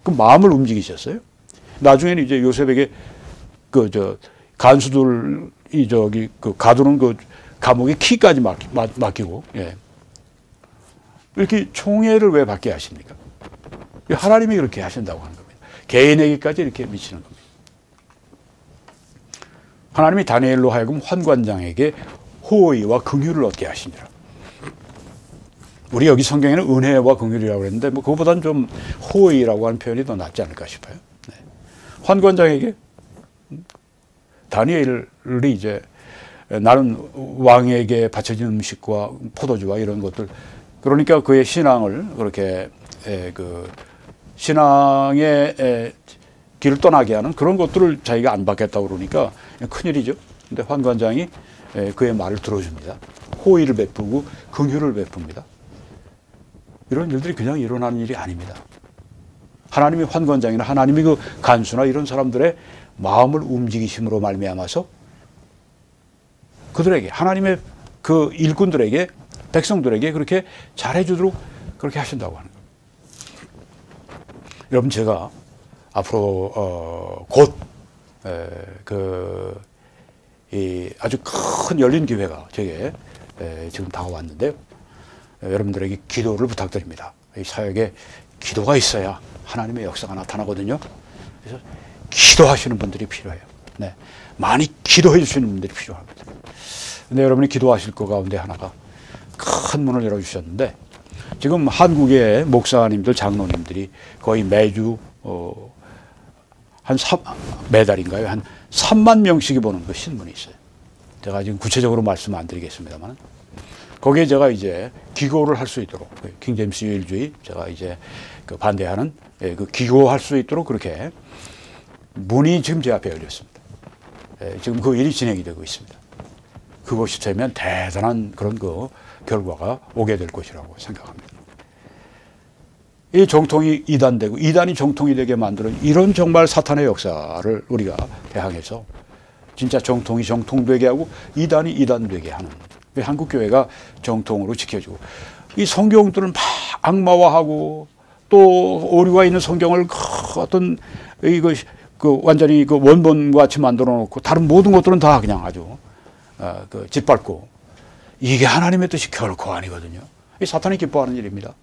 그 마음을 움직이셨어요. 나중에는 이제 요셉에게 간수들이 가두는 그 감옥의 키까지 맡기고, 예. 이렇게 총애를 왜 받게 하십니까? 하나님이 그렇게 하신다고 하는 겁니다. 개인에게까지 이렇게 미치는 겁니다. 하나님이 다니엘로 하여금 환관장에게 호의와 긍휼을 얻게 하시니라. 우리 여기 성경에는 은혜와 긍휼이라고 그랬는데 그거보다는 좀 호의라고 하는 표현이 더 낫지 않을까 싶어요. 네. 환관장에게 다니엘이 이제 나는 왕에게 바쳐진 음식과 포도주와 이런 것들, 그러니까 그의 신앙을 그렇게 신앙의 길을 떠나게 하는 그런 것들을 자기가 안 받겠다고 그러니까 큰일이죠. 근데 환관장이 그의 말을 들어줍니다. 호의를 베푸고 긍휼을 베풉니다. 이런 일들이 그냥 일어나는 일이 아닙니다. 하나님이 환관장이나 하나님이 그 간수나 이런 사람들의 마음을 움직이심으로 말미암아서 그들에게, 하나님의 그 일꾼들에게, 백성들에게 그렇게 잘해주도록 그렇게 하신다고 하는 거예요. 여러분, 제가 앞으로 곧 아주 큰 열린 기회가 제게 지금 다가왔는데요. 여러분들에게 기도를 부탁드립니다. 이 사역에 기도가 있어야 하나님의 역사가 나타나거든요. 그래서 기도하시는 분들이 필요해요. 네. 많이 기도해 주시는 분들이 필요합니다. 근데 여러분이 기도하실 것 가운데 하나가 큰 문을 열어주셨는데, 지금 한국의 목사님들, 장로님들이 거의 매주 매달인가요? 한 3만 명씩이 보는 그 신문이 있어요. 제가 지금 구체적으로 말씀 안 드리겠습니다만, 거기에 제가 이제 기고를 할 수 있도록, 킹제임스 유일주의 제가 이제 반대하는 그 기고할 수 있도록 그렇게 문이 지금 제 앞에 열렸습니다. 지금 그 일이 진행이 되고 있습니다. 그것이 되면 대단한 그런 그 결과가 오게 될 것이라고 생각합니다. 이 정통이 이단되고 이단이 정통이 되게 만드는 이런 정말 사탄의 역사를 우리가 대항해서 진짜 정통이 정통되게 하고 이단이 이단되게 하는 한국교회가 정통으로 지켜주고 이 성경들은 막 악마화하고 또 오류가 있는 성경을 어떤 이거 그 완전히 그 원본과 같이 만들어 놓고 다른 모든 것들은 다 그냥 아주 그 짓밟고 이게 하나님의 뜻이 결코 아니거든요. 이 사탄이 기뻐하는 일입니다.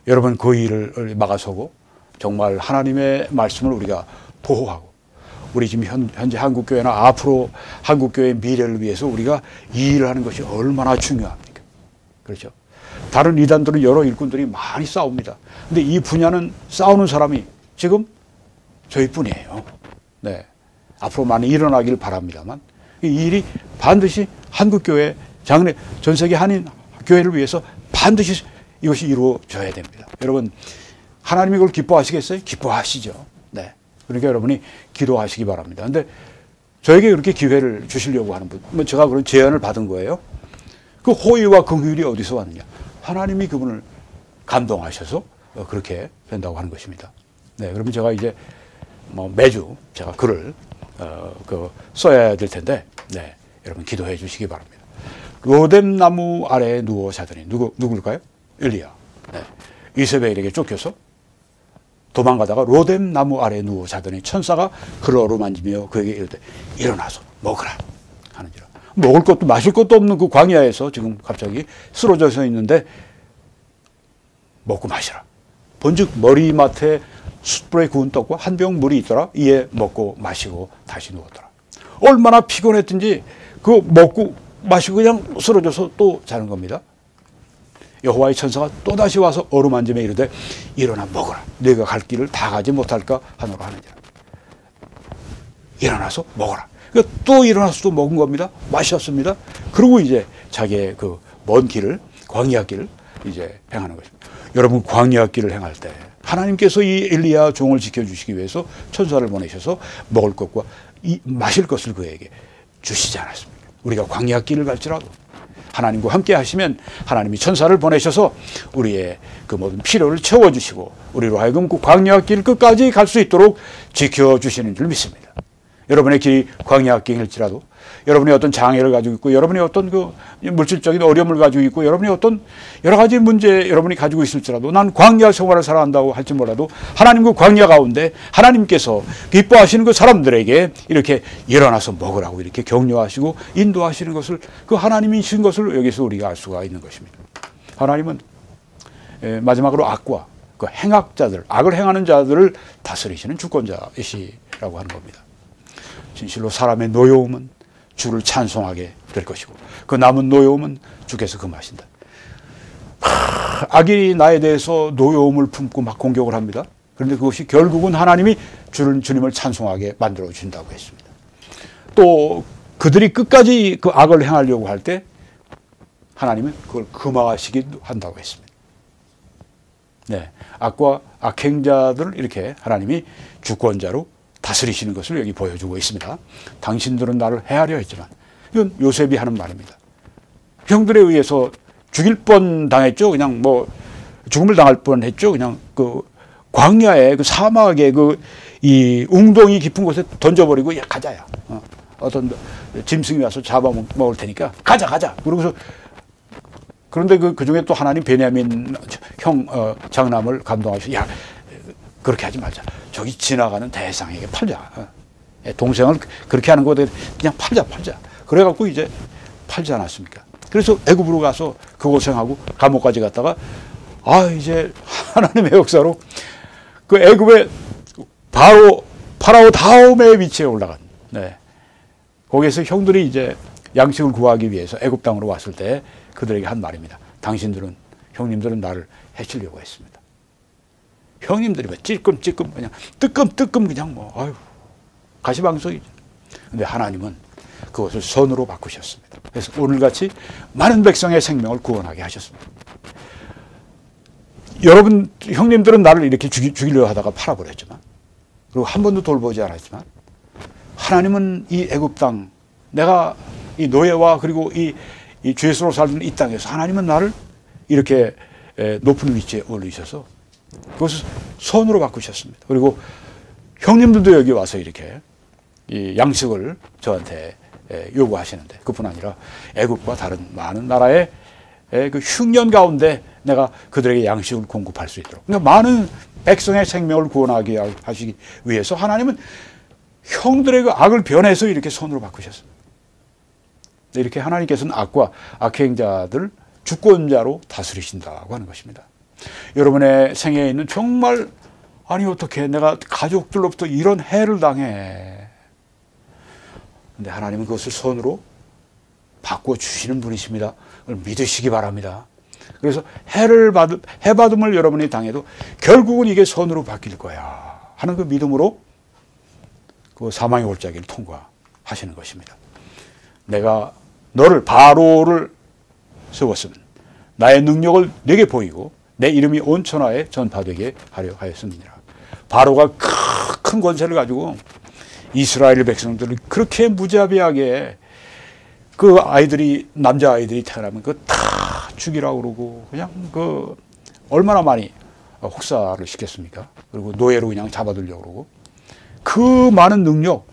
여러분 그 일을 막아서고 정말 하나님의 말씀을 우리가 보호하고 우리 지금 현재 한국교회나 앞으로 한국교회의 미래를 위해서 우리가 이 일을 하는 것이 얼마나 중요합니까? 그렇죠? 다른 이단들은 여러 일꾼들이 많이 싸웁니다. 근데 이 분야는 싸우는 사람이 지금 저희뿐이에요. 네. 앞으로 많이 일어나기를 바랍니다만 이 일이 반드시 한국교회 장래 전 세계 한인 교회를 위해서 반드시 이것이 이루어져야 됩니다. 여러분 하나님이 그걸 기뻐하시겠어요? 기뻐하시죠. 네. 그러니까 여러분이 기도하시기 바랍니다. 근데 저에게 그렇게 기회를 주시려고 하는 분, 제가 그런 제안을 받은 거예요. 그 호의와 긍휼이 어디서 왔느냐? 하나님이 그분을 감동하셔서 그렇게 된다고 하는 것입니다. 네, 그러면 제가 이제 매주 제가 글을 써야 될 텐데, 네, 여러분 기도해 주시기 바랍니다. 로뎀 나무 아래에 누워 자더니 누굴까요? 엘리야. 네, 이세벨에게 쫓겨서 도망가다가 로뎀 나무 아래에 누워 자더니 천사가 그를 어루만지며 그에게 이르되 일어나서 먹으라 하는지라. 먹을 것도 마실 것도 없는 그 광야에서 지금 갑자기 쓰러져서 있는데 먹고 마시라. 본즉 머리맡에 숯불에 구운 떡과 한 병 물이 있더라. 이에 먹고 마시고 다시 누웠더라. 얼마나 피곤했든지 그 먹고 마시고 그냥 쓰러져서 또 자는 겁니다. 여호와의 천사가 또다시 와서 어루만지며 이르되 일어나 먹으라. 네가 갈 길을 다 가지 못할까 하노라 하느니라. 일어나서 먹어라. 그러니까 또 일어나서 또 먹은 겁니다. 마셨습니다. 그리고 이제 자기의 그 먼 길을 광야 길을 이제 행하는 것입니다. 여러분 광야 길을 행할 때 하나님께서 이 엘리야 종을 지켜주시기 위해서 천사를 보내셔서 먹을 것과 마실 것을 그에게 주시지 않았습니까? 우리가 광야 길을 갈지라도 하나님과 함께 하시면 하나님이 천사를 보내셔서 우리의 그 모든 필요를 채워주시고 우리로 하여금 그 광야 길 끝까지 갈 수 있도록 지켜주시는 줄 믿습니다. 여러분의 길이 광야 길일지라도 여러분이 어떤 장애를 가지고 있고 여러분이 어떤 그 물질적인 어려움을 가지고 있고 여러분이 어떤 여러 가지 문제 여러분이 가지고 있을지라도 난 광야 생활을 살아간다고 할지 몰라도 하나님 그 광야 가운데 하나님께서 기뻐하시는 그 사람들에게 이렇게 일어나서 먹으라고 이렇게 격려하시고 인도하시는 것을 그 하나님이신 것을 여기서 우리가 알 수가 있는 것입니다. 하나님은 마지막으로 악과 그 행악자들, 악을 행하는 자들을 다스리시는 주권자이시라고 하는 겁니다. 진실로 사람의 노여움은 주를 찬송하게 될 것이고 그 남은 노여움은 주께서 금하신다. 악이 나에 대해서 노여움을 품고 막 공격을 합니다. 그런데 그것이 결국은 하나님이 주님을 찬송하게 만들어 주신다고 했습니다. 또 그들이 끝까지 그 악을 행하려고 할 때 하나님은 그걸 금하시기도 한다고 했습니다. 네, 악과 악행자들을 이렇게 하나님이 주권자로 다스리시는 것을 여기 보여주고 있습니다. 당신들은 나를 해하려 했지만 이건 요셉이 하는 말입니다. 형들에 의해서 죽일 뻔 당했죠. 그냥 뭐 죽음을 당할 뻔 했죠. 그냥 그 광야에 그 사막에 그 이 웅덩이 깊은 곳에 던져버리고 야 가자야. 어떤 짐승이 와서 잡아먹을 테니까 가자. 그러고서 그런데 그 중에 또 하나님 베냐민 형 장남을 감동하셔서 야 그렇게 하지 말자. 저기 지나가는 대상에게 팔자. 동생을 그렇게 하는 것에 그냥 팔자. 그래갖고 이제 팔지 않았습니까? 그래서 애굽으로 가서 그 고생하고 감옥까지 갔다가 이제 하나님의 역사로 그 애굽의 파라오 다음의 위치에 올라간. 네. 거기에서 형들이 이제 양식을 구하기 위해서 애굽 땅으로 왔을 때 그들에게 한 말입니다. 형님들은 나를 해치려고 했습니다. 형님들이 막 찔끔찔끔 그냥 뜨끔 그냥 가시방석이죠. 근데 하나님은 그것을 선으로 바꾸셨습니다. 그래서 오늘같이 많은 백성의 생명을 구원하게 하셨습니다. 여러분 형님들은 나를 이렇게 죽이려 하다가 팔아버렸지만 그리고 한 번도 돌보지 않았지만 하나님은 이 애굽 땅, 내가 이 노예와 그리고 이 죄수로 살던 이 땅에서 하나님은 나를 이렇게 높은 위치에 올리셔서 그것을 선으로 바꾸셨습니다. 그리고 형님들도 여기 와서 이렇게 이 양식을 저한테 요구하시는데, 그뿐 아니라 애굽과 다른 많은 나라의 그 흉년 가운데 내가 그들에게 양식을 공급할 수 있도록, 그러니까 많은 백성의 생명을 구원하게 하시기 위해서 하나님은 형들의 그 악을 변해서 이렇게 선으로 바꾸셨습니다. 이렇게 하나님께서는 악과 악행자들 주권자로 다스리신다고 하는 것입니다. 여러분의 생애에 있는 정말, 아니 어떻게 내가 가족들로부터 이런 해를 당해. 근데 하나님은 그것을 선으로 바꿔주시는 분이십니다. 그걸 믿으시기 바랍니다. 그래서 해받음을 여러분이 당해도 결국은 이게 선으로 바뀔 거야 하는 그 믿음으로 그 사망의 골짜기를 통과하시는 것입니다. 내가 너를, 바로를 세웠으면 나의 능력을 네게 보이고 내 이름이 온 천하에 전파되게 하려 하였습니다. 바로가 큰 권세를 가지고 이스라엘 백성들을 그렇게 무자비하게, 그 아이들이, 남자아이들이 태어나면 그거 다 죽이라고 그러고 그냥 그 얼마나 많이 혹사를 시켰습니까? 그리고 노예로 그냥 잡아들려고 그러고, 그 많은 능력,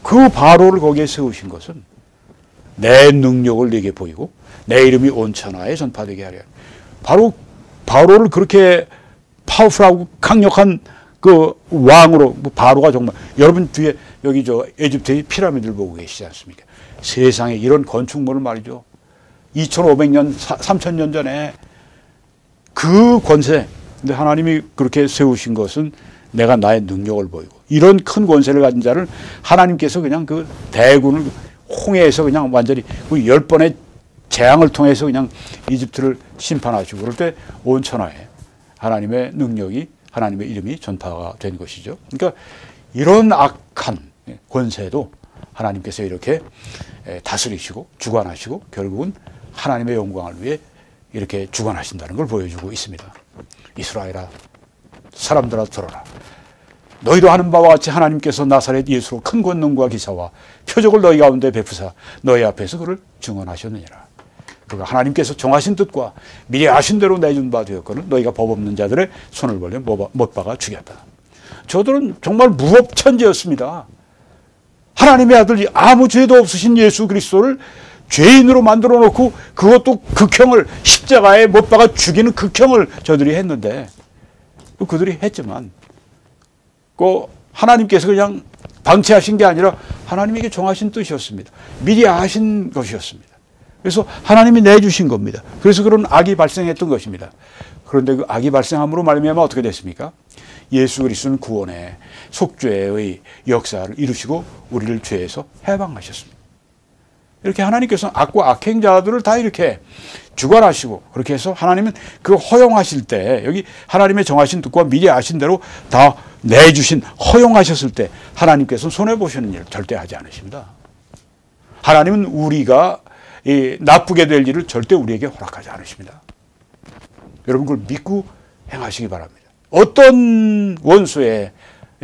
그 바로를 거기에 세우신 것은 내 능력을 네게 보이고 내 이름이 온 천하에 전파되게 하려. 바로를 그렇게 파워풀하고 강력한 그 왕으로, 바로가 정말, 여러분 뒤에 여기 저 에집트의 피라미드를 보고 계시지 않습니까? 세상에 이런 건축물을 말이죠. 2500년, 3000년 전에 그 권세, 근데 하나님이 그렇게 세우신 것은 내가 나의 능력을 보이고, 이런 큰 권세를 가진 자를 하나님께서 그냥 그 대군을 홍해에서 그냥 완전히 그 10번의 재앙을 통해서 그냥 이집트를 심판하시고, 그럴 때 온 천하에 하나님의 능력이, 하나님의 이름이 전파가 된 것이죠. 그러니까 이런 악한 권세도 하나님께서 이렇게 다스리시고 주관하시고 결국은 하나님의 영광을 위해 이렇게 주관하신다는 걸 보여주고 있습니다. 이스라엘아, 사람들아 들어라. 너희도 하는 바와 같이 하나님께서 나사렛 예수로 큰 권능과 기사와 표적을 너희 가운데 베푸사 너희 앞에서 그를 증언하셨느니라. 그가 하나님께서 정하신 뜻과 미리 아신 대로 내준 바 되었거늘 너희가 법 없는 자들의 손을 벌려 못 박아 죽였다. 저들은 정말 무법천지였습니다. 하나님의 아들, 아무 죄도 없으신 예수 그리스도를 죄인으로 만들어 놓고 그것도 극형을, 십자가에 못 박아 죽이는 극형을 저들이 했는데, 그들이 했지만 그 하나님께서 그냥 방치하신 게 아니라 하나님에게 정하신 뜻이었습니다. 미리 아신 것이었습니다. 그래서 하나님이 내주신 겁니다. 그래서 그런 악이 발생했던 것입니다. 그런데 그 악이 발생함으로 말미암아 어떻게 됐습니까? 예수 그리스도는 구원의 속죄의 역사를 이루시고 우리를 죄에서 해방하셨습니다. 이렇게 하나님께서는 악과 악행자들을 다 이렇게 주관하시고, 그렇게 해서 하나님은 그 허용하실 때, 여기 하나님의 정하신 뜻과 미리 아신 대로 다 내주신, 허용하셨을 때 하나님께서는 손해보시는 일을 절대 하지 않으십니다. 하나님은 우리가 나쁘게 될 일을 절대 우리에게 허락하지 않으십니다. 여러분 그걸 믿고 행하시기 바랍니다. 어떤 원수의,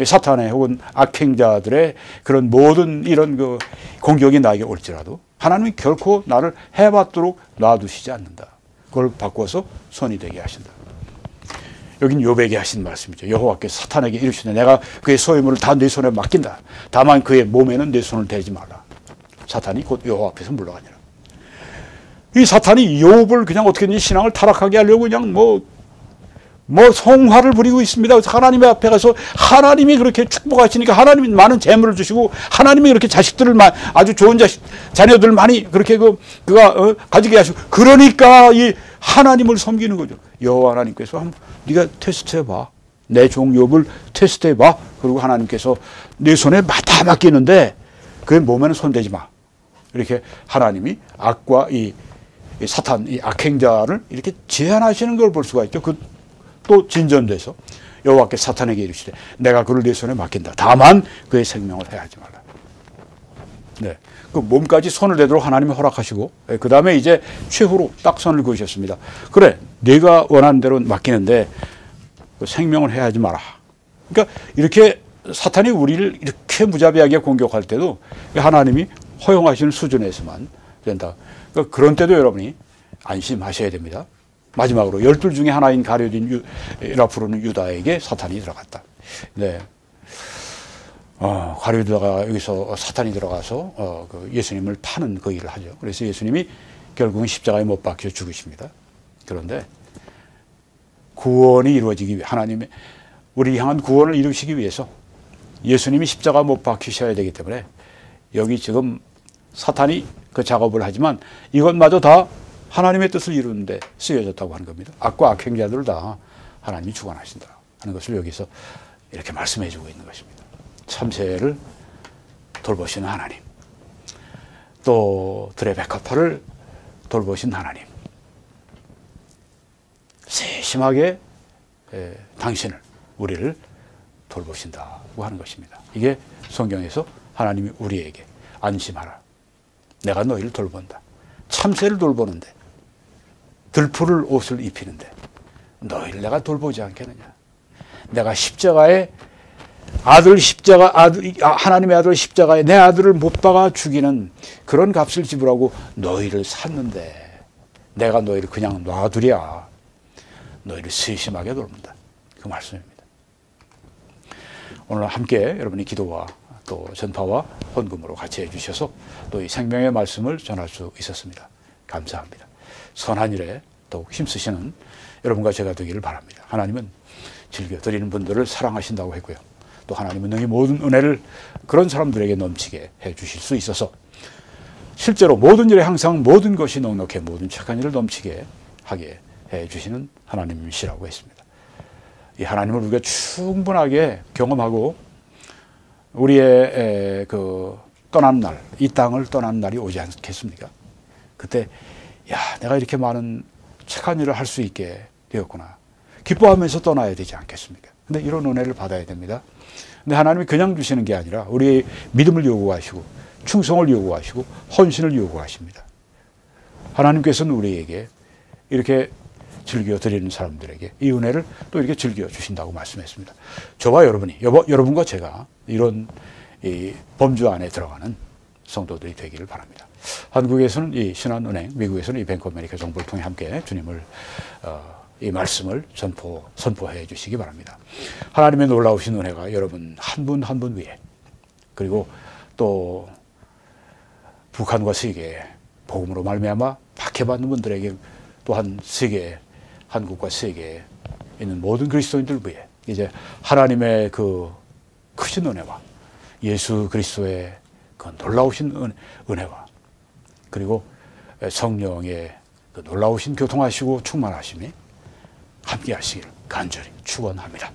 사탄의 혹은 악행자들의 그런 모든 이런 그 공격이 나에게 올지라도 하나님이 결코 나를 해받도록 놔두시지 않는다. 그걸 바꿔서 선이 되게 하신다. 여긴 욥에게 하신 말씀이죠. 여호와께서 사탄에게 이르시되 내가 그의 소유물을 다 네 손에 맡긴다. 다만 그의 몸에는 네 손을 대지 말라. 사탄이 곧 여호와 앞에서 물러가니라. 이 사탄이 욥을 그냥 어떻게든지 신앙을 타락하게 하려고 그냥 뭐 성화를 부리고 있습니다. 그래서 하나님의 앞에 가서 하나님이 그렇게 축복하시니까 하나님이 많은 재물을 주시고 하나님이 그렇게 자식들을 아주 좋은 자녀들 많이 그렇게 그가 가지게 하시고, 그러니까 이 하나님을 섬기는 거죠. 여호와 하나님께서 한번 네가 테스트해봐. 내 종 욥을 테스트해봐. 그리고 하나님께서 네 손에 다 맡기는데 그의 몸에는 손대지 마. 이렇게 하나님이 악과 이 사탄, 이 악행자를 이렇게 제한하시는 걸 볼 수가 있죠. 또 진전돼서 여호와께 사탄에게 이르시되 내가 그를 네 손에 맡긴다. 다만 그의 생명을 해하지 말라. 네, 그 몸까지 손을 대도록 하나님이 허락하시고, 그 다음에 이제 최후로 딱 선을 그으셨습니다. 그래, 네가 원하는 대로 맡기는데 그 생명을 해하지 마라. 그러니까 이렇게 사탄이 우리를 이렇게 무자비하게 공격할 때도 하나님이 허용하시는 수준에서만 된다. 그러니까 그런 때도 여러분이 안심하셔야 됩니다. 마지막으로 12 중에 하나인 가룟 유다라 부르는 유다에게 사탄이 들어갔다. 네. 가룟 유다가 여기서 사탄이 들어가서 그 예수님을 파는 그 일을 하죠. 그래서 예수님이 결국은 십자가에 못 박혀 죽으십니다. 그런데 구원이 이루어지기 위해 하나님의 우리 향한 구원을 이루시기 위해서 예수님이 십자가 못 박히셔야 되기 때문에 여기 지금 사탄이 그 작업을 하지만 이것마저 다 하나님의 뜻을 이루는데 쓰여졌다고 하는 겁니다. 악과 악행자들을 다 하나님이 주관하신다 하는 것을 여기서 이렇게 말씀해 주고 있는 것입니다. 참새를 돌보시는 하나님, 또 들의 백합화를 돌보신 하나님, 세심하게 당신을 우리를 돌보신다고 하는 것입니다. 이게 성경에서 하나님이 우리에게 안심하라, 내가 너희를 돌본다. 참새를 돌보는데, 들풀을 옷을 입히는데 너희를 내가 돌보지 않겠느냐. 내가 십자가에 하나님의 아들 십자가에 내 아들을 못 박아 죽이는 그런 값을 지불하고 너희를 샀는데 내가 너희를 그냥 놔두랴. 너희를 세심하게 돌본다. 그 말씀입니다. 오늘 함께 여러분이 기도와 또 전파와 헌금으로 같이 해주셔서 또 이 생명의 말씀을 전할 수 있었습니다. 감사합니다. 선한 일에 더욱 힘쓰시는 여러분과 제가 되기를 바랍니다. 하나님은 즐겨 드리는 분들을 사랑하신다고 했고요. 또 하나님은 능히 모든 은혜를 그런 사람들에게 넘치게 해 주실 수 있어서 실제로 모든 일에 항상 모든 것이 넉넉해 모든 착한 일을 넘치게 하게 해 주시는 하나님이시라고 했습니다. 이 하나님을 우리가 충분하게 경험하고 우리의 그 떠난 날, 이 땅을 떠난 날이 오지 않겠습니까? 그때 야, 내가 이렇게 많은 착한 일을 할 수 있게 되었구나. 기뻐하면서 떠나야 되지 않겠습니까? 근데 이런 은혜를 받아야 됩니다. 근데 하나님이 그냥 주시는 게 아니라 우리의 믿음을 요구하시고 충성을 요구하시고 헌신을 요구하십니다. 하나님께서는 우리에게 이렇게 즐겨 드리는 사람들에게 이 은혜를 또 이렇게 즐겨 주신다고 말씀했습니다. 저와 여러분이, 여러분과 제가 이런 이 범주 안에 들어가는 성도들이 되기를 바랍니다. 한국에서는 이 신한은행, 미국에서는 이 뱅크 오브 아메리카 정부를 통해 함께 주님을 이 말씀을 선포해 주시기 바랍니다. 하나님의 놀라우신 은혜가 여러분 한 분 한 분 위에, 그리고 또 북한과 세계 복음으로 말미암아 박해받는 분들에게, 또한 세계, 한국과 세계에 있는 모든 그리스도인들 위해 이제 하나님의 그 크신 은혜와 예수 그리스도의 그 놀라우신 은혜와 그리고 성령의 그 놀라우신 교통하시고 충만하심이 함께 하시기를 간절히 축원합니다.